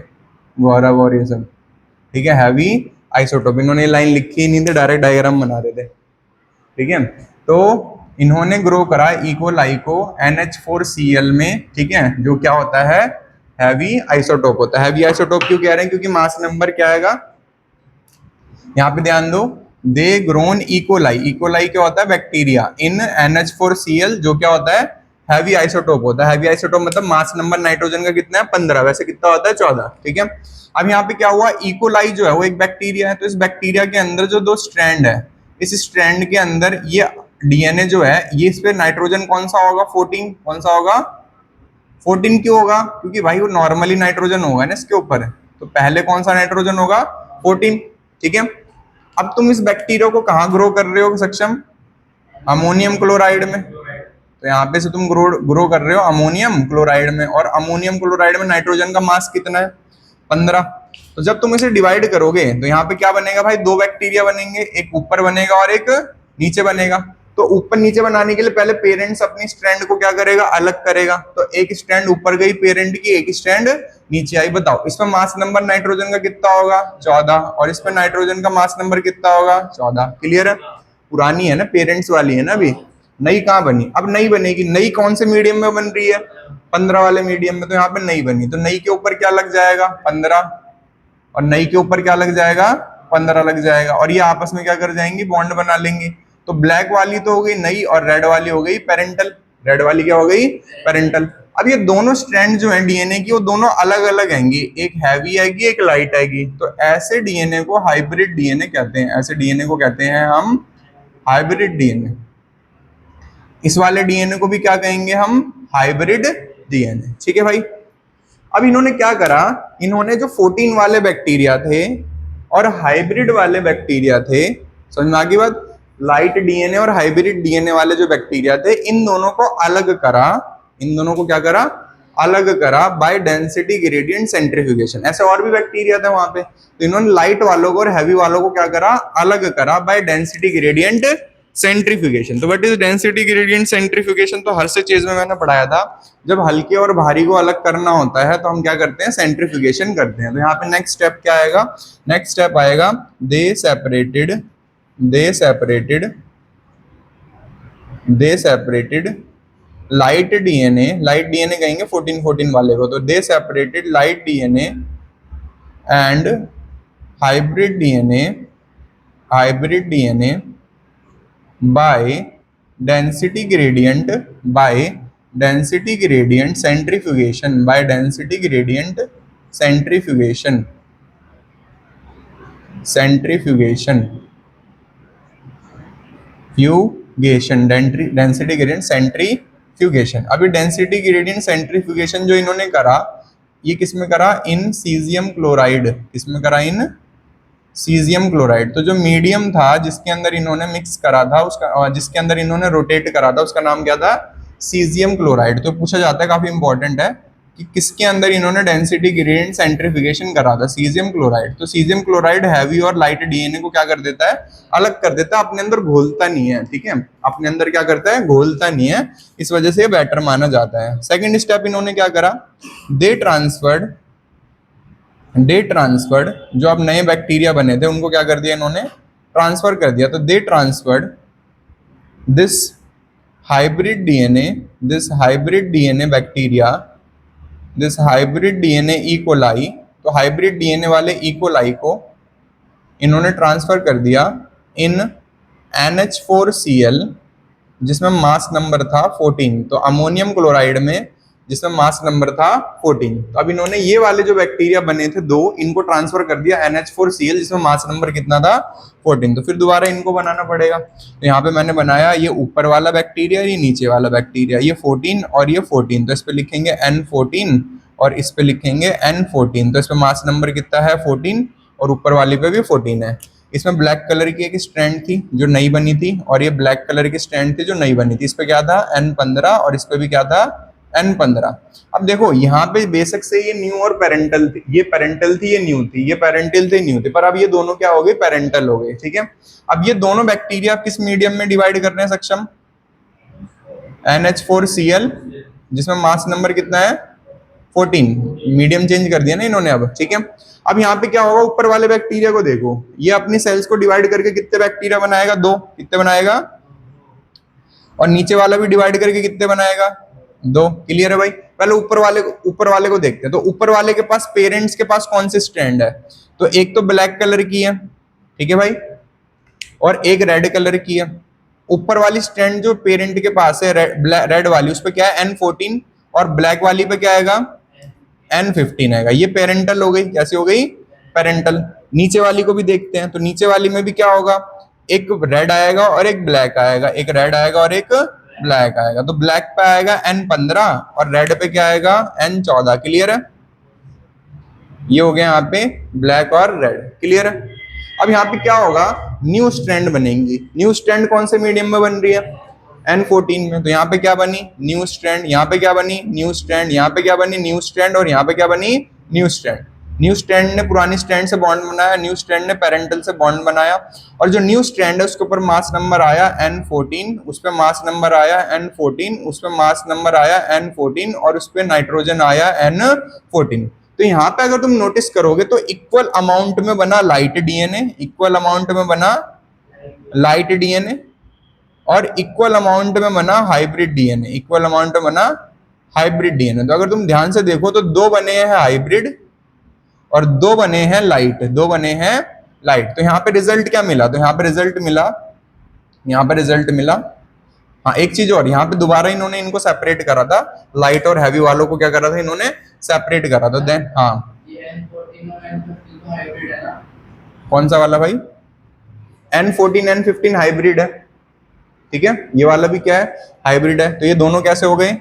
गौरव और ये सब, ठीक है, हैवी आइसोटोप। इन्होंने ये लाइन लिखी ही नहीं थी, डायरेक्ट डायग्राम बना रहे थे, ठीक है। तो इन्होंने ग्रो करा इकोलाई को NH4Cl में, ठीक है, जो क्या होता है? हैवी आइसोटोप होता है। हैवी आइसोटोप क्यों कह रहे हैं? क्योंकि मास नंबर क्या आएगा यहाँ पे, ध्यान दो, दे ग्रोन इकोलाई, इकोलाई क्या होता है? बैक्टीरिया, इन NH4Cl जो क्या होता है? हैवी आइसोटोप होता है। हैवी आइसोटोप मतलब मास नंबर नाइट्रोजन का कितना है? 15, वैसे कितना होता है? 14, ठीक है। अब यहाँ पे क्या हुआ? इकोलाई जो है वो एक बैक्टीरिया है, तो इस बैक्टीरिया के अंदर जो 2 स्ट्रैंड है, इस स्ट्रैंड के अंदर ये डीएनए जो है, ये इस पे नाइट्रोजन कौन सा होगा? 14, कौन सा होगा? 14 क्यों होगा? क्योंकि भाई वो नॉर्मली नाइट्रोजन होगा ना इसके ऊपर, तो पहले कौन सा नाइट्रोजन होगा? 14, ठीक है। अब तुम इस बैक्टीरिया को कहाँ ग्रो कर रहे हो सक्षम? अमोनियम क्लोराइड में। तो यहाँ पे से तुम ग्रो कर रहे हो अमोनियम क्लोराइड में, और अमोनियम क्लोराइड में नाइट्रोजन का मास कितना है? 15। तो जब तुम इसे डिवाइड करोगे तो यहाँ पे क्या बनेगा भाई? 2 बैक्टीरिया बनेंगे, एक ऊपर बनेगा और एक नीचे बनेगा। तो ऊपर नीचे बनाने के लिए पहले पेरेंट्स अपनी स्ट्रैंड को क्या करेगा? अलग करेगा। तो एक स्ट्रैंड ऊपर गई पेरेंट की, एक स्ट्रैंड नीचे आई। बताओ इसमें मास नंबर नाइट्रोजन का कितना होगा? 14, और इसमें नाइट्रोजन का मास नंबर कितना होगा? 14। क्लियर है? पुरानी है ना, पेरेंट्स वाली है ना, अभी नई कहाँ बनी? अब नई बनेगी। नई कौन से मीडियम में बन रही है? 15 वाले मीडियम में। तो यहाँ पे नई बनी, तो नई के ऊपर क्या लग जाएगा? 15, और नई के ऊपर क्या लग जाएगा? 15 लग जाएगा, और ये आपस में क्या कर जाएंगी? बॉन्ड बना लेंगी। तो ब्लैक वाली तो हो गई नई, और रेड वाली हो गई पेरेंटल। रेड वाली क्या हो गई? पेरेंटल। अब ये दोनों स्ट्रैंड जो है डीएनए की, वो दोनों अलग अलग आएंगी, एक हैवी आएगी, एक लाइट आएगी। तो ऐसे डीएनए को हाइब्रिड डीएनए कहते हैं। ऐसे डीएनए को कहते हैं हम हाइब्रिड डीएनए। इस वाले डीएनए को भी क्या कहेंगे हम? हाइब्रिड डीएनए, ठीक है भाई। अब इन्होंने क्या करा? इन्होंने जो 14 वाले बैक्टीरिया थे और हाइब्रिड वाले बैक्टीरिया थे, समझ में आ गई बात? लाइट डीएनए और हाइब्रिड डीएनए वाले जो बैक्टीरिया थे, इन दोनों को अलग करा। इन दोनों को क्या करा? अलग करा बाय डेंसिटी ग्रेडियंट सेंट्रीफ्यूगेशन। ऐसे और भी बैक्टीरिया थे वहां पे, तो इन्होंने लाइट वालों को और हैवी वालों को क्या करा? अलग करा बाय डेंसिटी ग्रेडियंट सेंट्रीफ्यूगेशन। तो what is density gradient centrifugation? तो हर से चीज में मैंने पढ़ाया था, जब हल्के और भारी को अलग करना होता है तो हम क्या करते हैं? सेंट्रीफ्यूगेशन करते हैं। तो यहाँ पे नेक्स्ट स्टेप क्या आएगा? नेक्स्ट स्टेप आएगा दे separated light DNA, light DNA कहेंगे 14 वाले को, तो दे separated light DNA and hybrid DNA by density gradient centrifugation density gradient centrifugation. अभी डेंसिटी ग्रेडियंट सेंट्रीफ्यूगेशन जो इन्होंने करा, ये किसमें करा? इन सीजियम क्लोराइड। किसमें करा? इन सीजियम क्लोराइड। तो जो मीडियम था जिसके अंदर इन्होंने मिक्स करा था, उसका, जिसके अंदर इन्होंने रोटेट करा था, उसका नाम क्या था? Caesium chloride. तो पूछा जाता है, काफी इंपॉर्टेंट है, कि किसके अंदर इन्होंने डेंसिटी ग्रेडियंट सेंट्रीफ्यूगेशन करा था? Caesium chloride. तो सीजियम क्लोराइड हैवी और लाइट डीएनए को क्या कर देता है? अलग कर देता है, अपने अंदर घोलता नहीं है, ठीक है, अपने अंदर क्या करता है? घोलता नहीं है, इस वजह से बेटर माना जाता है। सेकेंड स्टेप इन्होंने क्या करा? दे ट्रांसफर्ड जो अब नए बैक्टीरिया बने थे उनको क्या कर दिया इन्होंने? ट्रांसफर कर दिया। तो they transferred this hybrid DNA E coli. तो हाइब्रिड डीएनए वाले इकोलाई को इन्होंने ट्रांसफर कर दिया इन NH4Cl, जिसमें मास नंबर था 14। तो अमोनियम क्लोराइड में जिसमें मास नंबर था 14। तो अब इन्होंने ये वाले जो बैक्टीरिया बने थे दो, इनको ट्रांसफर कर दिया NH4Cl जिसमें मास नंबर कितना था 14। तो फिर दोबारा इनको बनाना पड़ेगा। तो यहाँ पे मैंने बनाया ये ऊपर वाला बैक्टीरिया, ये नीचे वाला बैक्टीरिया, ये 14 और ये 14। तो इस पे लिखेंगे N14 और इस पे लिखेंगे N14। तो इस पे मास नंबर कितना है 14 और ऊपर वाले पे भी 14 है। इसमें ब्लैक कलर की एक स्ट्रैंड थी जो नई बनी थी और ये ब्लैक कलर की स्ट्रैंड थी जो नई बनी थी। इस पे क्या था N15 और इस पे भी क्या था N15। अब देखो यहाँ पे बेशक से ये न्यू और पेरेंटल थी, ये पेरेंटल थी, ये न्यू थी, ये पेरेंटल थी, न्यू थी, पर अब ये दोनों क्या हो गए पेरेंटल हो गए। ठीक है, अब ये दोनों बैक्टीरिया किस मीडियम में डिवाइड करने हैं सक्षम? NH4Cl जिसमें मास नंबर कितना है 14। मीडियम चेंज कर दिया ना इन्होंने अब। ठीक है, अब यहाँ पे क्या होगा, ऊपर वाले बैक्टीरिया को देखो, ये अपनी सेल्स को डिवाइड करके कितने बैक्टीरिया बनाएगा? 2। कितने बनाएगा? और नीचे वाला भी डिवाइड करके कितने बनाएगा? 2। क्लियर है भाई? पहले ऊपर वाले को देखते हैं। तो ऊपर वाले के पास पेरेंट्स के पास कौन से स्ट्रैंड है? तो एक तो ब्लैक कलर की है, ठीक है भाई, और एक रेड कलर की है। ऊपर वाली स्ट्रैंड जो पेरेंट के पास है रेड वाली, उस पर क्या है N14 और ब्लैक वाली पे क्या आएगा N15 आएगा। ये पेरेंटल हो गई। कैसे हो गई? पेरेंटल। नीचे वाली को भी देखते हैं। तो नीचे वाली में भी क्या होगा, एक रेड आएगा और एक ब्लैक आएगा, एक रेड आएगा और एक ब्लैक आएगा। तो ब्लैक पे आएगा N15 और रेड पे क्या आएगा N14। क्लियर है? ये हो गया यहाँ पे ब्लैक और रेड। क्लियर है? अब यहाँ पे क्या होगा, न्यू स्ट्रैंड बनेंगी। न्यू स्ट्रैंड कौन से मीडियम में बन रही है? N14 में। तो यहाँ पे क्या बनी? New strand. यहाँ पे क्या बनी? New strand. यहाँ पे क्या बनी? New strand. और यहाँ पे क्या बनी? New strand. न्यू स्ट्रैंड ने पुरानी स्ट्रैंड से बॉन्ड बनाया, न्यू स्ट्रैंड ने पेरेंटल से बॉन्ड बनाया, और जो न्यू स्ट्रैंड है उसके ऊपर मास नंबर आया N14, उस पर मास नंबर आया N14, उस पर मास नंबर आया N14 और उस पर नाइट्रोजन आया N14। तो यहाँ पे अगर तुम नोटिस करोगे तो इक्वल अमाउंट में बना लाइट डीएनए, इक्वल अमाउंट में बना लाइट डीएनए और इक्वल अमाउंट में बना हाइब्रिड डीएनए, इक्वल अमाउंट में बना हाइब्रिड डीएनए। तो अगर तुम ध्यान से देखो तो 2 बने हैं हाइब्रिड और 2 बने हैं लाइट, 2 बने हैं लाइट। तो यहाँ पे रिजल्ट क्या मिला? तो यहाँ पे रिजल्ट मिला, यहाँ पे रिजल्ट मिला, हाँ एक चीज और, यहाँ पे दोबारा इन्होंने इनको सेपरेट करा था, लाइट और हैवी वालों को क्या करा था इन्होंने सेपरेट करा था। देन हाँ, कौन सा वाला भाई? N14 N15 हाइब्रिड है। ठीक है, ये वाला भी क्या है? हाइब्रिड है। तो ये दोनों कैसे हो गए?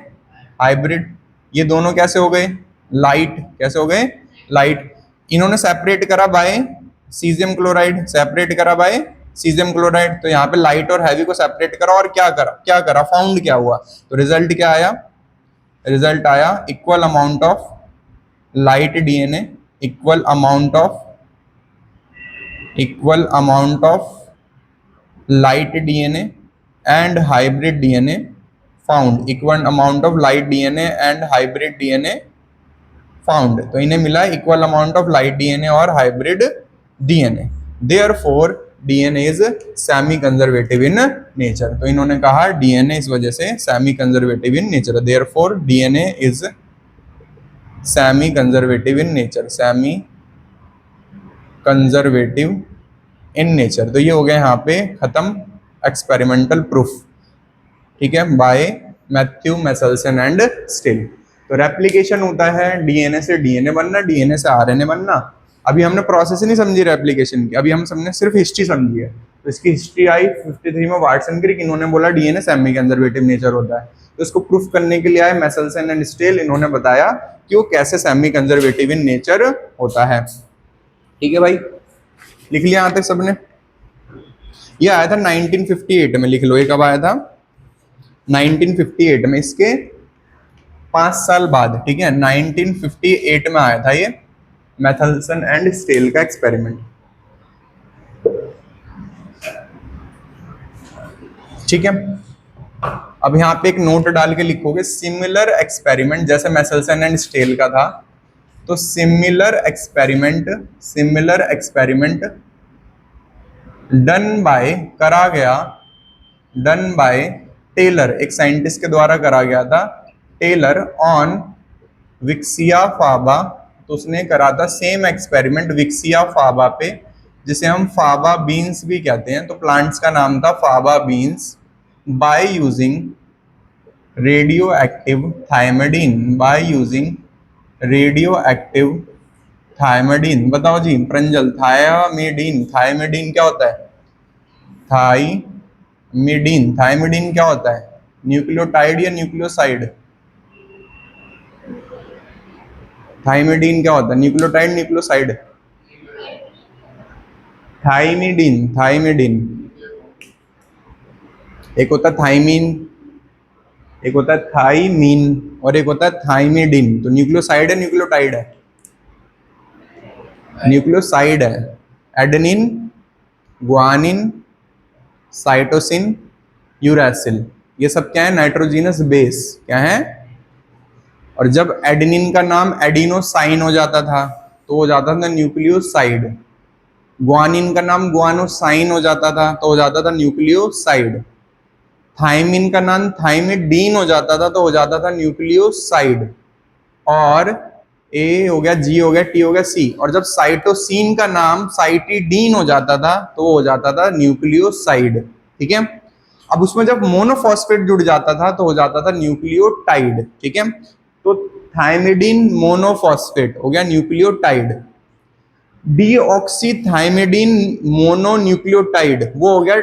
हाइब्रिड। ये दोनों कैसे हो गए? लाइट। कैसे हो गए? लाइट। इन्होंने सेपरेट करा बाय सीजियम क्लोराइड, सेपरेट करा बाय सीजियम क्लोराइड। तो यहाँ पे लाइट और हैवी को सेपरेट करा और क्या करा फाउंड क्या हुआ? तो रिजल्ट क्या आया? रिजल्ट आया equal amount of light DNA, equal amount of light DNA and hybrid DNA found, equal amount of light DNA and hybrid DNA found. तो इन्हें मिला equal amount of light DNA और hybrid DNA. Therefore DNA is semi conservative in nature. तो इन्होंने कहा डीएनए इस वजह से semi conservative in nature. Therefore DNA is semi conservative in nature, semi conservative in nature. तो ये हो गया यहाँ पे खत्म एक्सपेरिमेंटल प्रूफ। ठीक है, बाय मैथ्यू मेसल्सन एंड स्टिल। तो रेप्लिकेशन होता है डीएनए से डीएनए बनना, डीएनए से आरएनए बनना। अभी हमने प्रोसेस ही नहीं समझी रेप्लिकेशन की, अभी हम सबने सिर्फ हिस्ट्री समझी है। तो इसकी हिस्ट्री आई 53 में वाटसन क्रिक, इन्होंने बोला डीएनए सेमी कंजर्वेटिव नेचर होता है। तो इसको प्रूफ करने के लिए आए मेसल्सन एंड स्टिल, इन्होंने बताया कि वो कैसे सेमी कंजर्वेटिव इन नेचर होता है। ठीक है भाई, लिख लिया यहाँ तक सबने? ये आया था 1958 में, लिख लो ये कब आया था? 1958 में, इसके 5 साल बाद। ठीक है, 1958 में आया था ये मेथल्सन एंड स्टेल का एक्सपेरिमेंट। ठीक है, अब यहाँ पे एक नोट डाल के लिखोगे सिमिलर एक्सपेरिमेंट, जैसे मेथल्सन एंड स्टेल का था। तो similar experiment done by Taylor, एक साइंटिस्ट के द्वारा करा गया था, टेलर ऑन विक्सिया फाबा। तो उसने करा था सेम एक्सपेरिमेंट विक्सिया फाबा पे, जिसे हम फाबा बीन्स भी कहते हैं। तो प्लांट्स का नाम था faba beans. By using radioactive thymidine by using radioactive thymidine. बताओ जी प्रंजल, थायमिडीन, थायमिडीन क्या होता है? थायमिडीन, थायमिडीन क्या होता है? न्यूक्लियोटाइड या न्यूक्लियोसाइड? थायमिडीन क्या होता है? Nucleotide, nucleoside? Thymidine, thymidine. एक होता है थाइमिन, एक होता है थाइमीन, और एक होता है थाइमिडीन। तो न्यूक्लियोसाइड है, न्यूक्लियोटाइड है? न्यूक्लियोसाइड है। एडेनिन, ग्वानिन, साइटोसिन, यूरासिल, ये सब क्या है? Nitrogenous base. क्या है? और जब एडेनिन का नाम एडिनोसाइन हो जाता था तो हो जाता था न्यूक्लियोसाइड। ग्वानिन का नाम ग्वानोसाइन हो जाता था तो हो जाता था न्यूक्लियोसाइड। थाइमिन का नाम थाइमिडीन हो जाता था तो हो जाता था न्यूक्लियोसाइड। और ए हो गया, जी हो गया, टी हो गया, सी। और जब साइटोसिन का नाम साइटिडीन हो जाता था तो हो जाता था न्यूक्लियोसाइड। ठीक है। अब उसमें जब मोनोफॉस्फेट जुड़ जाता था तो हो जाता था न्यूक्लियोटाइड। ठीक है। तो थाइमिडीन मोनोफॉस्फेट हो गया न्यूक्लियोटाइड। डीऑक्सीथाइमिडीन मोनोन्यूक्लियोटाइड वो हो गया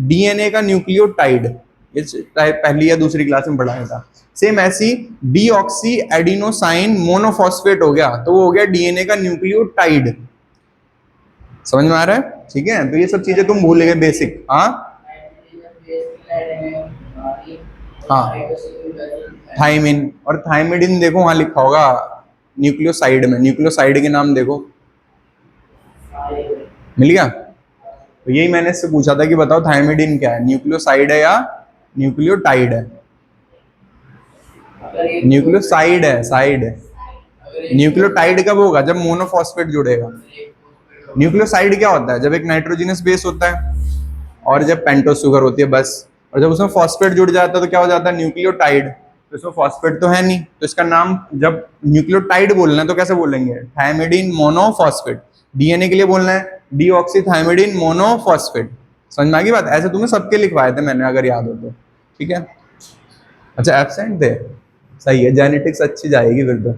डीएनए का न्यूक्लियोटाइड। ये पहली या दूसरी क्लास में पढ़ाया था। सेम ऐसी डीऑक्सी एडिनोसाइन मोनोफॉस्फेट हो गया तो वो हो गया डीएनए का न्यूक्लियोटाइड। समझ में आ रहा है? ठीक है। तो ये सब चीजें तुम भूल गए बेसिक। हाँ हाँ, थाइमिन और थाइमिडीन देखो वहां लिखा होगा न्यूक्लियोसाइड में। न्यूक्लियोसाइड के नाम देखो, मिल गया? तो यही मैंने इससे पूछा था कि बताओ थाइमिडीन क्या है, न्यूक्लियोसाइड है या न्यूक्लियोटाइड है? न्यूक्लियोसाइड है, साइड है। न्यूक्लियोटाइड कब होगा? जब मोनोफॉस्फेट जुड़ेगा। न्यूक्लियोसाइड क्या होता है? जब एक नाइट्रोजनस बेस होता है और जब पेंटोस शुगर होती है बस। और जब उसमें फॉस्फेट जुड़ जाता है तो क्या हो जाता है? न्यूक्लियोटाइड। तो इसमें फॉस्फेट तो है नहीं, तो इसका नाम जब न्यूक्लियोटाइड बोलना है तो कैसे बोलेंगे? थायमिडीन मोनोफॉस्फेट। डीएनए के लिए बोलना है डीऑक्सीथाइमिडीन मोनोफॉस्फेट। समझ में आ गई बात? ऐसे तुम्हें सबके लिखवाए थे मैंने, अगर याद हो तो। ठीक है। अच्छा एब्सेंट थे, सही है, जेनेटिक्स अच्छी जाएगी फिर तो।